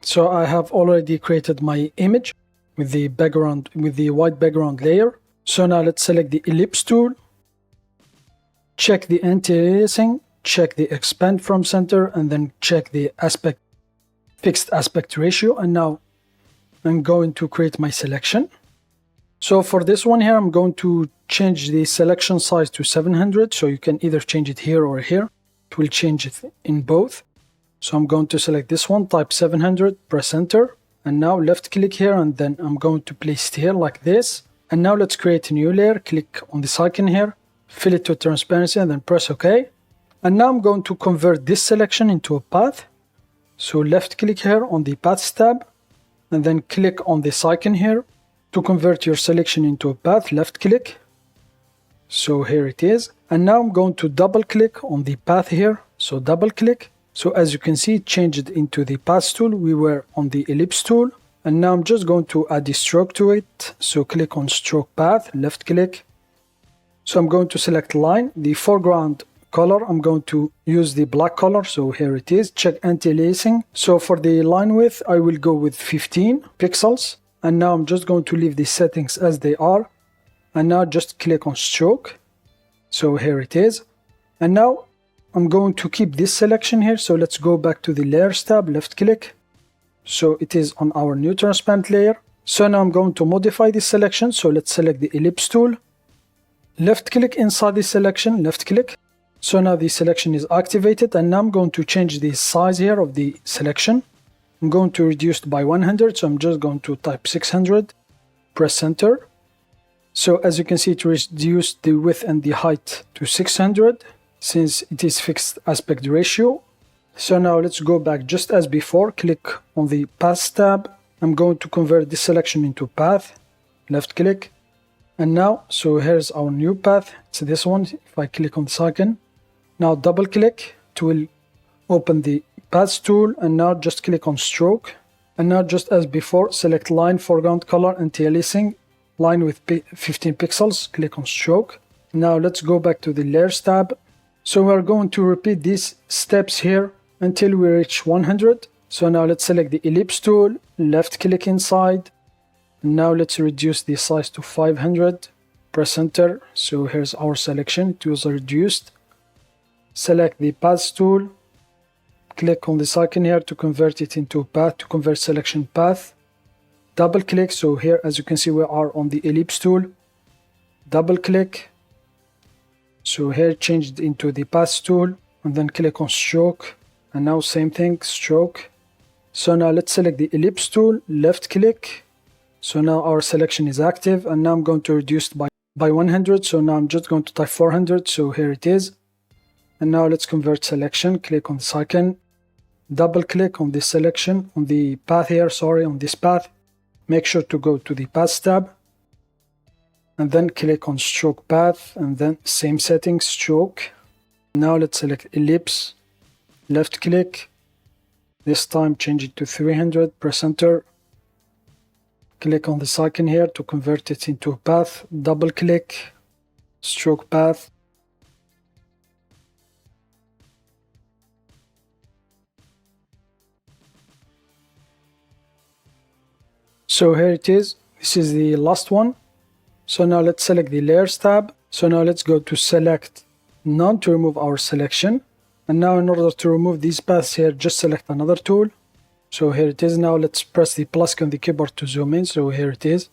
So I have already created my image with the background, with the white background layer. So now let's select the ellipse tool, check the anti-aliasing, check the expand from center, and then check the fixed aspect ratio. And now I'm going to create my selection. So for this one here, I'm going to change the selection size to 700. So you can either change it here or here. It will change it in both. So I'm going to select this one, type 700, press enter. And now left click here, and then I'm going to place it here like this. And now let's create a new layer. Click on this icon here, fill it to transparency, and then press OK. And now I'm going to convert this selection into a path. So left click here on the paths tab, and then click on this icon here. To convert your selection into a path, left click. So here it is. And now I'm going to double click on the path here. So double click. So as you can see, it changed into the path tool. We were on the ellipse tool. And now I'm just going to add a stroke to it. So click on stroke path, left click. So I'm going to select line. The foreground color, I'm going to use the black color. So here it is. Check anti-aliasing. So for the line width, I will go with 15 pixels. And now I'm just going to leave the settings as they are. And now just click on stroke. So here it is. And now I'm going to keep this selection here. So let's go back to the layers tab, left click. So it is on our new transparent layer. So now I'm going to modify this selection. So let's select the ellipse tool. Left click inside the selection, left click. So now the selection is activated, and now I'm going to change the size here of the selection. I'm going to reduce it by 100. So I'm just going to type 600, press enter. So as you can see, it reduced the width and the height to 600 since it is fixed aspect ratio. So now let's go back just as before. Click on the path tab. I'm going to convert this selection into path, left click. And now, so here's our new path. It's this one. If I click on this icon, now double click, it will open the path tool. And now just click on stroke. And now just as before, select line, foreground color, anti-aliasing, line with 15 pixels, click on stroke. Now let's go back to the layers tab. So we're going to repeat these steps here until we reach 100. So now let's select the ellipse tool, left click inside. Now let's reduce the size to 500, press enter. So here's our selection, it was reduced. Select the path tool, click on this icon here to convert it into a path, to convert selection path. Double click, so here as you can see we are on the ellipse tool. Double click, so here changed into the path tool, and then click on stroke. And now same thing, stroke. So now let's select the ellipse tool, left click. So now our selection is active, and now I'm going to reduce it by 100. So now I'm just going to type 400. So here it is. And now let's convert selection. Click on this icon. Double click on this selection, on the path here, on this path. Make sure to go to the path tab. And then click on stroke path, and then same settings, stroke. Now let's select ellipse. Left click, this time change it to 300, press enter. Click on this icon here to convert it into a path, double click, stroke path. So here it is, this is the last one. So now let's select the layers tab. So now let's go to select none to remove our selection. And now in order to remove these paths here, just select another tool. So here it is. Now let's press the plus key on the keyboard to zoom in. So here it is.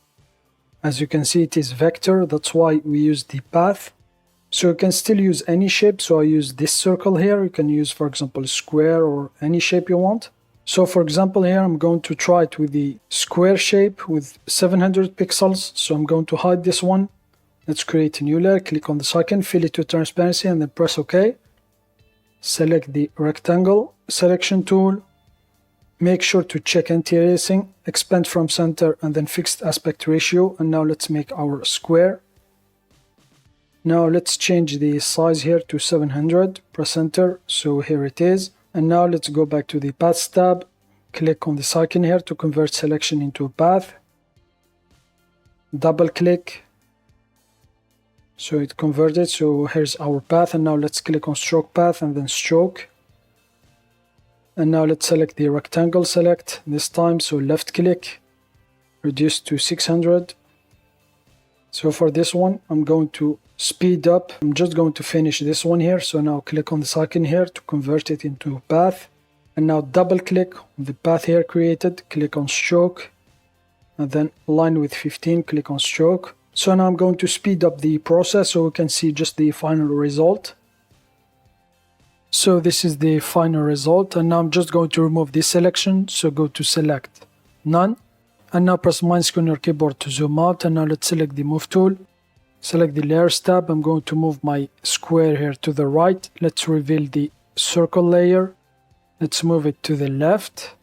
As you can see, it is vector. That's why we use the path. So you can still use any shape. So I use this circle here. You can use, for example, a square or any shape you want. So for example, here I'm going to try it with the square shape with 700 pixels. So I'm going to hide this one. Let's create a new layer. Click on this icon, fill it to transparency, and then press OK. Select the rectangle selection tool. Make sure to check anti-aliasing, expand from center, and then fixed aspect ratio. And now let's make our square. Now let's change the size here to 700. Press enter. So here it is. And now let's go back to the paths tab. Click on this icon here to convert selection into a path. Double click. So it converted. So here's our path. And now let's click on stroke path and then stroke. And now let's select the rectangle select this time. So left click, reduce to 600. So for this one, I'm going to speed up. I'm just going to finish this one here. So now click on this icon here to convert it into path. And now double click on the path here created, click on stroke, and then align with 15, click on stroke. So now I'm going to speed up the process so we can see just the final result. So this is the final result, and now I'm just going to remove this selection. So go to select, none, and now press -Q on your keyboard to zoom out. And now let's select the move tool, select the layers tab. I'm going to move my square here to the right. Let's reveal the circle layer. Let's move it to the left.